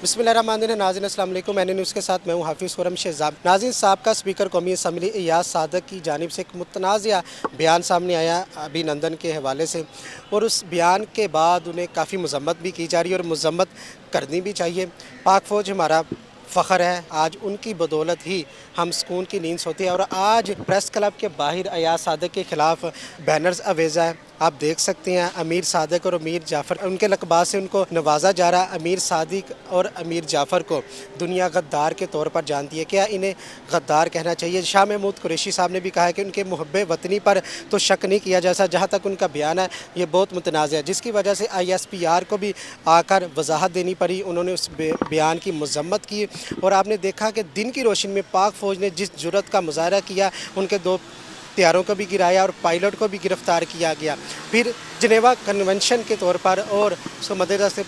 बिस्मिल्लाहिर्रहमानिर्रहीम। नाज़रीन अस्सलाम वालेकुम। मैंने न्यूज़ के साथ मैं हूँ हाफिज़ खुरम शेहज़ाद। नाज़रीन, साबका स्पीकर कौमी असम्बली इयाज़ सादक की जानिब से एक मुतनाज़िया बयान सामने आया अभिनंदन के हवाले से, और उस बयान के बाद उन्हें काफ़ी मज़म्मत भी की जा रही है और मज़म्मत करनी भी चाहिए। पाक फ़ौज हमारा फ़ख्र है, आज उनकी बदौलत ही हम सुकून की नींद सोते हैं। और आज प्रेस क्लब के बाहर इयाज़ सादक के ख़िलाफ़ बैनर्स अवेज़ा है, आप देख सकते हैं। अमीर सादक और अमीर जाफ़र, उनके लक़बा से उनको नवाजा जा रहा है। अमीर सादिक और अमीर जाफ़र को दुनिया गद्दार के तौर पर जानती है, क्या इन्हें गद्दार कहना चाहिए? शाह महमूद कुरैशी साहब ने भी कहा है कि उनके मुहब्बे वतनी पर तो शक नहीं किया जा सकता। जहाँ तक उनका बयान है ये बहुत मुतनाज़ है, जिसकी वजह से ISPR को भी आकर वजाहत देनी पड़ी। उन्होंने उस बयान की मज़म्मत की और आपने देखा कि दिन की रोशनी में पाक फ़ौज ने जिस जुर्रत का मुज़ाहरा किया, उनके 2 हथियारों को भी गिराया और पायलट को भी गिरफ़्तार किया गया। फिर जिनेवा कन्वेंशन के तौर पर और उसको मद्देनज़र से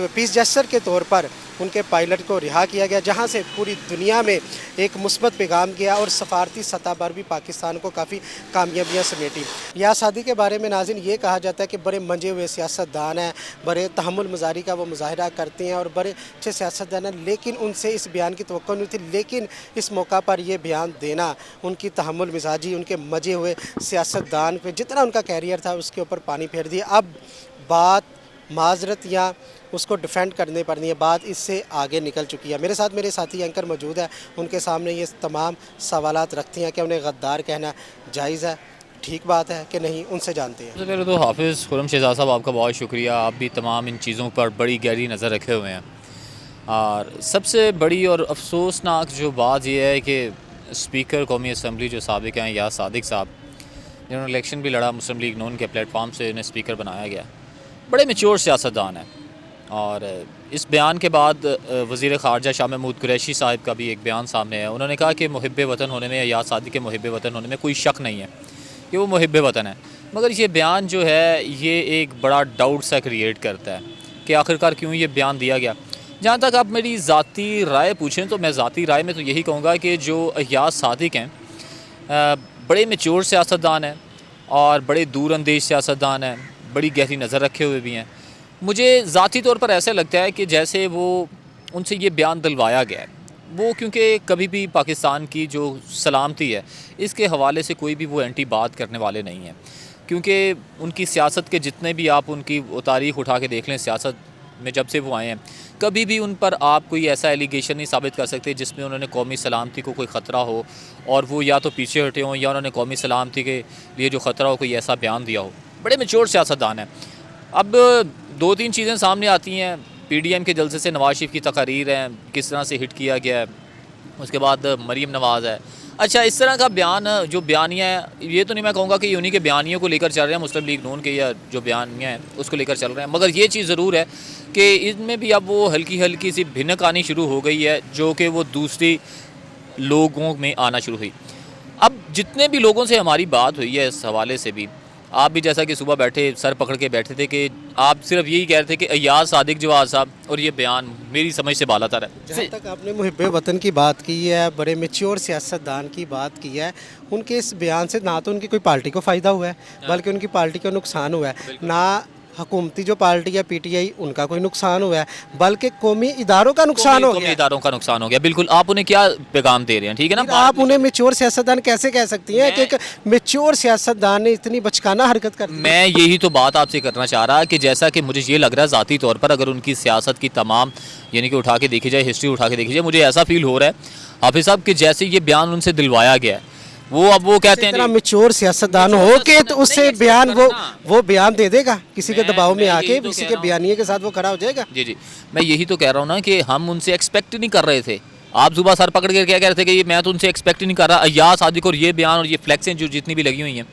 पीस जेस्चर के तौर पर उनके पायलट को रिहा किया गया, जहां से पूरी दुनिया में एक मुस्बत पैगाम गया और सफारती सतह पर भी पाकिस्तान को काफ़ी कामयाबियाँ समेटी। इयाज़ सादक के बारे में नाज़रीन ये कहा जाता है कि बड़े मंजे हुए सियासतदान हैं, बड़े तहम्मुल मज़ारी का वो मुज़ाहरा करते हैं और बड़े अच्छे सियासतदान हैं, लेकिन उनसे इस बयान की तवक्को नहीं थी। लेकिन इस मौका पर यह बयान देना उनकी तहम्मुल मिजाजी, उनके मजे हुए सियासतदान पे जितना उनका कैरियर था उसके ऊपर पानी फेर दिया। अब बात माजरत या उसको डिफेंड करने पर नहीं है, बात इससे आगे निकल चुकी है। मेरे साथ मेरे साथी एंकर मौजूद है, उनके सामने ये तमाम सवालात रखते हैं कि उन्हें गद्दार कहना जायज़ है, ठीक बात है कि नहीं, उनसे जानते हैं। सबसे पहले तो हाफिज़ खुरम शेहज़ाद साहब, आपका बहुत शुक्रिया। आप भी तमाम इन चीज़ों पर बड़ी गहरी नज़र रखे हुए हैं। और सबसे बड़ी और अफसोसनाक जो बात यह है कि स्पीकर कौमी असम्बली जो साबिक़ हैं इयाज़ सादिक साहब, जिन्होंने इलेक्शन भी लड़ा मुस्लिम लीग नून के प्लेटफार्म से, इन्हें स्पीकर बनाया गया, बड़े मैच्योर सियासतदान हैं। और इस बयान के बाद वज़ीर ख़ारजा शाह महमूद कुरैशी साहब का भी एक बयान सामने है। उन्होंने कहा कि मुहिब्बे वतन होने में, इयाज़ सादिक के मुहिब्बे वतन होने में कोई शक नहीं है कि वो मुहिब्बे वतन है। मगर ये बयान जो है ये एक बड़ा डाउट सा क्रिएट करता है कि आखिरकार क्यों ये बयान दिया गया। जहाँ तक आप मेरी ज़ाती राय पूछें तो मैं ज़ाती राय में तो यही कहूँगा कि जो इयाज़ सादिक हैं बड़े मैच्योर सियासतदान हैं और बड़े दूरअंदेश सियासतदान हैं, बड़ी गहरी नज़र रखे हुए भी हैं। मुझे ज़ाती तौर पर ऐसा लगता है कि जैसे वो उनसे ये बयान दिलवाया गया है, वो क्योंकि कभी भी पाकिस्तान की जो सलामती है इसके हवाले से कोई भी वो एंटी बात करने वाले नहीं हैं। क्योंकि उनकी सियासत के जितने भी आप उनकी वो तारीख़ उठा के देख लें, सियासत में जब से वो आए हैं, कभी भी उन पर आप कोई ऐसा एलिगेशन नहीं साबित कर सकते जिसमें उन्होंने कौमी सलामती को कोई ख़तरा हो और वो या तो पीछे हटे हों या उन्होंने कौमी सलामती के लिए जो ख़तरा हो कोई ऐसा बयान दिया हो। बड़े मैच्योर सियासतदान हैं। अब 2-3 चीज़ें सामने आती हैं। PDM के जलसे से नवाज शरीफ की तकारीर हैं, किस तरह से हिट किया गया है। उसके बाद मरीम नवाज़ है। अच्छा, इस तरह का बयान जो बयानिया है, ये तो नहीं मैं कहूँगा कि ये उन्हीं के बयानियों को लेकर चल रहे हैं, मुस्लिम लीग नून के या जो बयानिया हैं उसको लेकर चल रहे हैं। मगर ये चीज़ ज़रूर है कि इनमें भी अब वो हल्की हल्की सी भिनक आनी शुरू हो गई है, जो कि वो दूसरी लोगों में आना शुरू हुई। अब जितने भी लोगों से हमारी बात हुई है इस हवाले से भी, आप भी जैसा कि सुबह बैठे सर पकड़ के बैठे थे कि आप सिर्फ यही कह रहे थे कि इयाज़ सादिक जवाद साहब, और ये बयान मेरी समझ से बालातर है। जहाँ तक आपने मुहिब्बे वतन की बात की है, बड़े मैच्योर सियासतदान की बात की है, उनके इस बयान से ना तो उनकी कोई पार्टी को फ़ायदा हुआ है, बल्कि उनकी पार्टी को नुकसान हुआ है। ना हुकूमती जो पार्टी है PTI, उनका कोई नुकसान हुआ है, बल्कि कौमी इदारों का नुकसान हो कौमी गया है। इदारों का नुकसान हो गया। बिल्कुल, आप उन्हें क्या पैगाम दे रहे हैं? ठीक है ना। फिर आप उन्हें मैच्योर सियासतदान कैसे कह सकती हैं कि एक मैच्योर सियासतदान ने इतनी बचकाना हरकत कर दी? मैं यही तो बात आपसे करना चाह रहा कि जैसा कि मुझे ये लग रहा है ज़ाती तौर पर, अगर उनकी सियासत की तमाम यानी कि उठा के देखी जाए, हिस्ट्री उठा के देखी जाए, मुझे ऐसा फील हो रहा है हाफिज़ साहब कि जैसे ये बयान उनसे दिलवाया गया है, वो अब वो कहते हैं मैच्योर सियासतदान हो के तो उससे बयान वो बयान दे देगा, किसी के दबाव में आके किसी के बयानिए के साथ वो खड़ा हो जाएगा। जी जी, मैं यही तो कह रहा हूँ ना कि हम उनसे एक्सपेक्ट नहीं कर रहे थे। आप सुबह सर पकड़ के क्या कह रहे थे कि ये मैं तो उनसे एक्सपेक्ट ही नहीं कर रहा। इयाज़ सादिक और ये बयान और ये फ्लैक्सें जो जितनी भी लगी हुई हैं,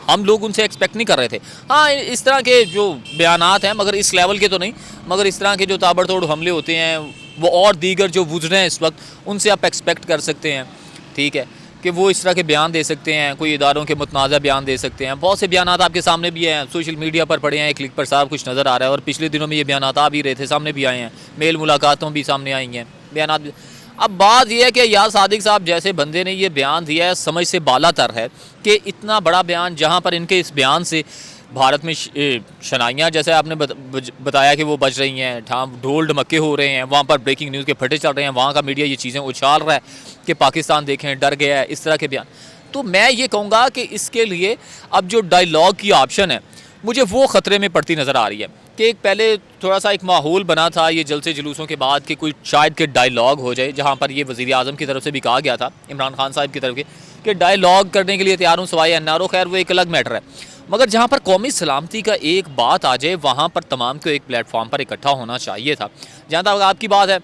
हम लोग उनसे एक्सपेक्ट नहीं कर रहे थे। हाँ, इस तरह के जो बयानात हैं, मगर इस लेवल के तो नहीं, मगर इस तरह के जो ताबड़तोड़ हमले होते हैं वो और दीगर जो गुजर रहे हैं इस वक्त, उनसे आप एक्सपेक्ट कर सकते हैं। ठीक है कि वो इस तरह के बयान दे सकते हैं, कोई इदारों के मुतनाज़ा बयान दे सकते हैं। बहुत से बयानात आपके सामने भी हैं, सोशल मीडिया पर पड़े हैं, क्लिक पर सारा कुछ नज़र आ रहा है। और पिछले दिनों में ये बयानात आ भी रहे थे, सामने भी आए हैं, मेल मुलाकातों भी सामने आई हैं बयानात भी। अब बात यह है कि इयाज़ सादिक साहब जैसे बंदे ने ये बयान दिया है, समझ से बाला तर है कि इतना बड़ा बयान, जहाँ पर इनके इस बयान से भारत में शनाइयाँ जैसे आपने बताया कि वो बज रही हैं, ढोल ढमक्के हो रहे हैं, वहाँ पर ब्रेकिंग न्यूज़ के फटे चल रहे हैं, वहाँ का मीडिया ये चीज़ें उछाल रहा है कि पाकिस्तान देखें डर गया है, इस तरह के बयान। तो मैं ये कहूँगा कि इसके लिए अब जो डायलॉग की ऑप्शन है मुझे वो ख़तरे में पड़ती नज़र आ रही है कि एक पहले थोड़ा सा एक माहौल बना था ये जलसे जुलूसों के बाद कि कोई शायद के डायलॉग हो जाए, जहाँ पर ये वज़ीर आज़म की तरफ से भी कहा गया था, इमरान खान साहब की तरफ के, कि डायलॉग करने के लिए तैयार हूँ सवाए एनआरओ, खैर वो एक अलग मैटर है। मगर जहाँ पर कौमी सलामती का एक बात आ जाए वहाँ पर तमाम को एक प्लेटफॉर्म पर इकट्ठा होना चाहिए था। जहाँ तक आपकी बात है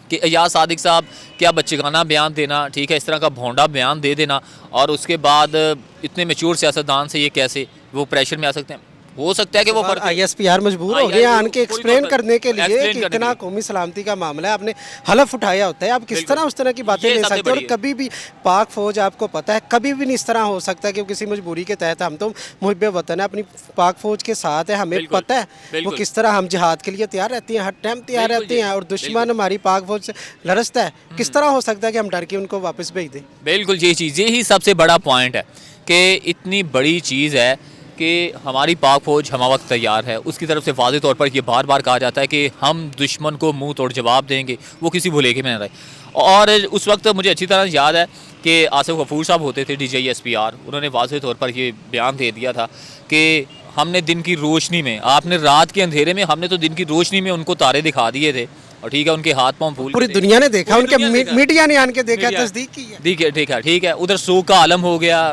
कि अयाज सादिक साहब क्या बच्चेगाना बयान देना, ठीक है, इस तरह का भोंडा बयान दे देना और उसके बाद इतने मैच्योर सियासतदान से ये कैसे वो प्रेशर में आ सकते हैं। हो सकता है कि वो ISPR मजबूर हो गए आन के एक्सप्लेन करने के लिए कि इतना कौमी सलामती का मामला है, आपने हलफ उठाया होता है, आप किस तरह उस तरह की बातें ले सकते हैं। और कभी भी पाक फौज आपको पता है कभी भी नहीं इस तरह हो सकता कि किसी मजबूरी के तहत, हम तो मुहिब वतन है, अपनी पाक फौज के साथ है, हमें पता है वो किस तरह हम जिहाद के लिए तैयार रहती हैं, हर टाइम तैयार रहती हैं, और दुश्मन हमारी पाक फौज से लड़सता है, किस तरह हो सकता है कि हम डर के उनको वापस भेज दें। बिल्कुल ये चीज़, यही सबसे बड़ा पॉइंट है कि इतनी बड़ी चीज़ है कि हमारी पाक फौज हम वक्त तैयार है। उसकी तरफ से वाज़ेह तौर पर ये बार बार कहा जाता है कि हम दुश्मन को मुंह तोड़ जवाब देंगे, वो किसी भुलेखे में न रहे। और उस वक्त मुझे अच्छी तरह याद है कि आसिफ गफूर साहब होते थे DG ISPR, उन्होंने वाज़ेह तौर पर ये बयान दे दिया था कि हमने दिन की रोशनी में, आपने रात के अंधेरे में, हमने तो दिन की रोशनी में उनको तारे दिखा दिए थे और ठीक है उनके हाथ पाँव फूल, पूरी दुनिया ने देखा, उनके मीडिया ने आन के देखा, तस्दीक की, ठीक है। उधर शोक का आलम हो गया,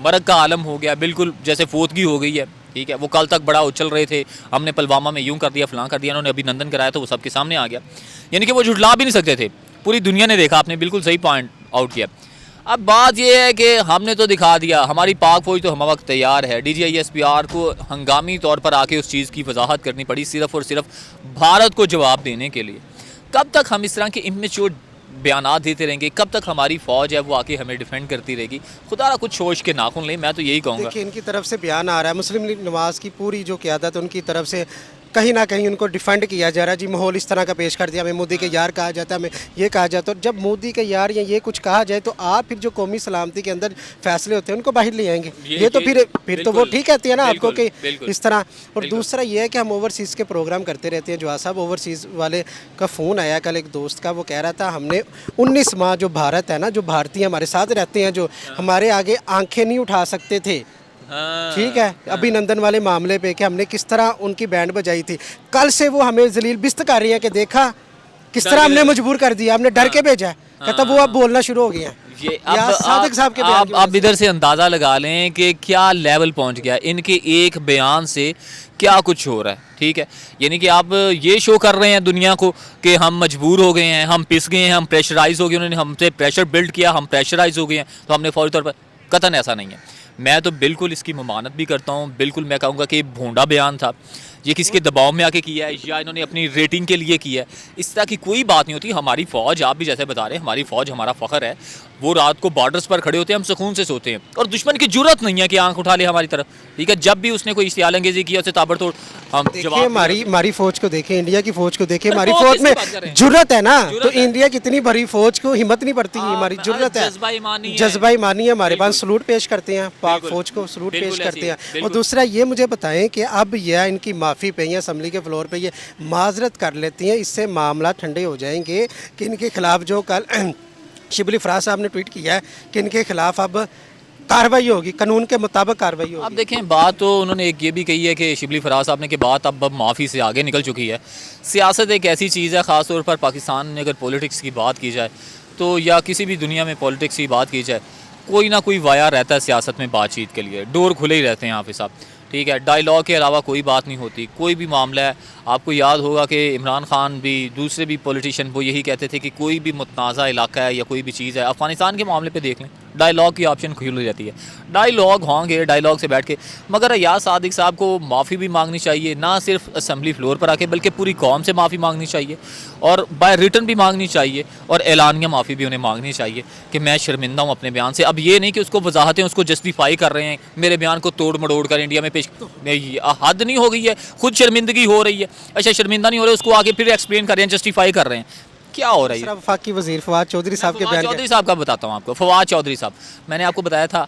मरग का आलम हो गया, बिल्कुल जैसे फोतगी हो गई है, ठीक है। वो कल तक बड़ा उछल रहे थे, हमने पुलवामा में यूं कर दिया, फलां कर दिया, उन्होंने अभिनंदन कराया तो वो सबके सामने आ गया, यानी कि वो झुठला भी नहीं सकते थे, पूरी दुनिया ने देखा। आपने बिल्कुल सही पॉइंट आउट किया। अब बात यह है कि हमने तो दिखा दिया, हमारी पाक फौज तो हम वक्त तैयार है। DG ISPR को हंगामी तौर पर आके उस चीज़ की वजाहत करनी पड़ी सिर्फ़ और सिर्फ भारत को जवाब देने के लिए। कब तक हम इस तरह के इमेच्योर बयानात देते रहेंगे, कब तक हमारी फ़ौज है वो आके हमें डिफेंड करती रहेगी? खुदा ना कुछ सोच के नाखुन लें, मैं तो यही कहूँगा। देखिए इनकी तरफ से बयान आ रहा है, मुस्लिम लीग नवाज़ की पूरी जो क़यादत उनकी तरफ से कहीं ना कहीं उनको डिफेंड किया जा रहा है। जी माहौल इस तरह का पेश कर दिया, हमें मोदी के यार कहा जाता है, हमें ये कहा जाता है। और जब मोदी के यार या ये कुछ कहा जाए तो आप फिर जो कौमी सलामती के अंदर फैसले होते हैं उनको बाहर ले आएंगे, ये तो फिर तो वो ठीक कहती है ना आपको कि इस तरह। और दूसरा ये है कि हम ओवरसीज़ के प्रोग्राम करते रहते हैं। जो साहब ओवरसीज़ वाले का फ़ोन आया कल एक दोस्त का, वो कह रहा था हमने 19 माह जो भारत है ना, जो भारतीय हमारे साथ रहते हैं, जो हमारे आगे आंखें नहीं उठा सकते थे, ठीक है, अभिनंदन वाले मामले पे कि हमने किस तरह उनकी बैंड बजाई थी, कल से वो हमें जलील बिस्त कर रही है कि देखा किस तरह हमने मजबूर कर दिया, हमने डर के भेजा है। कहता वो अब बोलना शुरू हो गए हैं। ये अब इधर से अंदाज़ा लगा लें कि क्या लेवल पहुंच गया इनके एक बयान से, क्या कुछ हो रहा है, ठीक है। यानी कि आप ये शो कर रहे हैं दुनिया को कि हम मजबूर हो गए हैं, हम पिस गए हैं, हम प्रेशराइज हो गए, उन्होंने हमसे प्रेशर बिल्ड किया, हम प्रेशराइज हो गए हैं तो हमने फौरी तौर पर। कतन ऐसा नहीं है। मैं तो बिल्कुल इसकी ममानत भी करता हूँ, बिल्कुल मैं कहूँगा कि भोंडा बयान था, ये किसी के दबाव में आके किया है या इन्होंने अपनी रेटिंग के लिए किया है, इस तरह की कोई बात नहीं होती। हमारी फ़ौज, आप भी जैसे बता रहे हैं, हमारी फ़ौज हमारा फ़ख्र है, वो रात को बॉर्डर्स पर खड़े होते हैं, हम सुकून से सोते हैं और दुश्मन की जरूरत नहीं है कि आंख उठा ले हमारी तरफ, ठीक है। जब भी उसने कोई इश्तियाल अंगेज़ी किया उसे ताबड़तोड़ हम देखिए, हमारी फ़ौज को देखें, इंडिया की फ़ौज को देखें, हमारी फ़ौज में जुर्रत है ना, तो इंडिया की इतनी बड़ी फ़ौज को हिम्मत नहीं पड़ती, हमारी जुर्रत है, जज्बा ईमानी है हमारे पास। सलूट पेश करते हैं पाक फ़ौज को, सलूट पेश करते हैं। और दूसरा ये मुझे बताएं कि अब यह इनकी माफ़ी पे या असम्बली के फ्लोर पे ये माजरत कर लेती हैं, इससे मामला ठंडे हो जाएंगे कि इनके खिलाफ जो कल शिबली फराज साहब ने ट्वीट किया है कि इनके खिलाफ अब कार्रवाई होगी, कानून के मुताबिक कार्रवाई होगी। अब देखें, बात तो उन्होंने एक ये भी कही है कि शिबली फराज साहब ने कि बात अब माफ़ी से आगे निकल चुकी है। सियासत एक ऐसी चीज़ है, ख़ास तौर पर पाकिस्तान में अगर पॉलिटिक्स की बात की जाए तो, या किसी भी दुनिया में पॉलिटिक्स की बात की जाए, कोई ना कोई वाया रहता है सियासत में बातचीत के लिए, डोर खुले ही रहते हैं हाफिज़ साहब, ठीक है। डायलॉग के अलावा कोई बात नहीं होती, कोई भी मामला है। आपको याद होगा कि इमरान खान भी, दूसरे भी पॉलिटिशियन वो यही कहते थे कि कोई भी मुतनाज़ा इलाका है या कोई भी चीज़ है, अफ़गानिस्तान के मामले पे देख लें, डायलॉग की ऑप्शन खुली रहती है, डायलॉग होंगे, डायलॉग से बैठ के। मगर अयाज सादिक साहब को माफ़ी भी मांगनी चाहिए, ना सिर्फ असम्बली फ्लोर पर आके बल्कि पूरी कौम से माफ़ी मांगनी चाहिए और बाय रिटर्न भी मांगनी चाहिए और एलानिया माफ़ी भी उन्हें मांगनी चाहिए कि मैं शर्मिंदा हूँ अपने बयान से। अब ये नहीं कि उसको वजाहतें उसको जस्टिफाई कर रहे हैं, मेरे बयान को तोड़ मड़ोड़ कर इंडिया में पेश, हद नहीं हो गई है, खुद शर्मिंदगी हो रही है। अच्छा, शर्मिंदा नहीं हो रहे, उसको आगे फिर एक्सप्लेन कर रहे हैं, जस्टिफाई कर रहे हैं, क्या हो रहा है? वफाकी वज़ीर फवाद चौधरी साहब के बयान, चौधरी साहब का बताता हूँ आपको। फवाद चौधरी साहब, मैंने आपको बताया था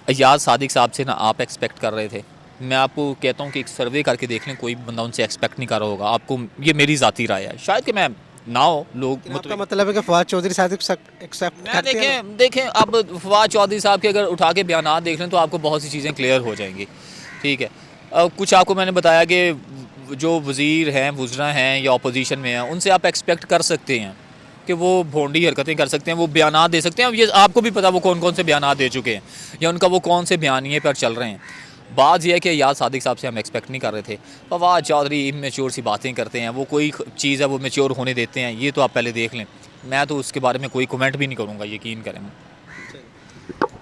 अयाज सादिक साहब से ना आप एक्सपेक्ट कर रहे थे, मैं आपको कहता हूँ कि एक सर्वे करके देख लें, कोई बंदा उनसे एक्सपेक्ट नहीं कर रहा होगा। आपको ये मेरी ज़ाती राय है, शायद कि मैं ना हो लोग आपका मतलब है कि फवाद चौधरी साहब एक्सेप्ट मैं करते हैं? देखें अब फवाद चौधरी साहब के अगर उठा के बयानात देख लें तो आपको बहुत सी चीज़ें क्लियर हो जाएंगी। ठीक है, कुछ आपको मैंने बताया कि जो वज़ीर हैं, वुज़रा हैं या अपोजिशन में हैं, उनसे आप एक्सपेक्ट कर सकते हैं कि वो भोंडी हरकतें कर सकते हैं, वो बयानात दे सकते हैं। अब ये आपको भी पता वो कौन कौन से बयानात दे चुके हैं या उनका वो कौन से बयानिए पर चल रहे हैं। बात यह है कि याद सादिक साहब से हम एक्सपेक्ट नहीं कर रहे थे। फवाद चौधरी इमेच्योर सी बातें करते हैं, वो कोई चीज़ है वो मेच्योर होने देते हैं, ये तो आप पहले देख लें। मैं तो उसके बारे में कोई कमेंट भी नहीं करूँगा, यकीन करें।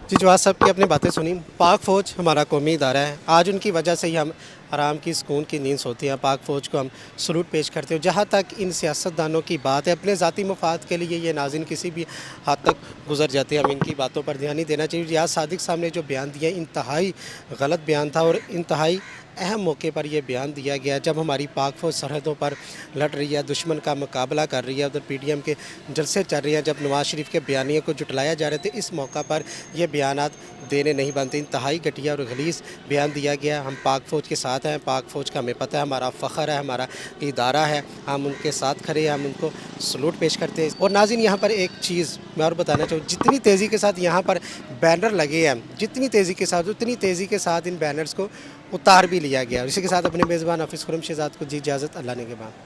जी, जवाद साहब की अपनी बातें सुनी। पाक फ़ौज हमारा कौमी इदारा है, आज उनकी वजह से ही हम आराम की सुकून की नींद सोते हैं। पाक फ़ौज को हम सलूट पेश करते हैं। जहाँ तक इन सियासतदानों की बात है, अपने ज़ाती मफाद के लिए ये नाज़रीन किसी भी हद तक गुजर जाते हैं, हम इनकी बातों पर ध्यान नहीं देना चाहिए। रियाज सादिक साहब ने जो बयान दिया इंतहाई गलत बयान था और इंतहाई अहम मौके पर यह बयान दिया गया जब हमारी पाक फ़ौज सरहदों पर लड़ रही है, दुश्मन का मुकाबला कर रही है। उधर पीडीएम के जलसे चल रही हैं, जब नवाज़ शरीफ के बयानियों को जुटलाया जा रहे थे, इस मौका पर यह बयानात देने नहीं बनते। इंतहाई घटिया और गलीज़ बयान दिया गया। हम पाक फ़ौज के साथ हैं, पाक फ़ौज का हमें पता है, हमारा फ़ख्र है, हमारा इदारा है, हम उनके साथ खड़े हैं, हम उनको सलूट पेश करते हैं। और नाज़रीन, यहाँ पर एक चीज़ मैं और बताना चाहूँ, जितनी तेज़ी के साथ यहाँ पर बैनर लगे हैं, जितनी तेज़ी के साथ उतनी तेज़ी के साथ इन बैनर्स को उतार भी लिया गया। इसी के साथ अपने मेज़बान हाफिज़ खुरम शहज़ाद को जी इजाज़त, अल्लाह ने के बाद।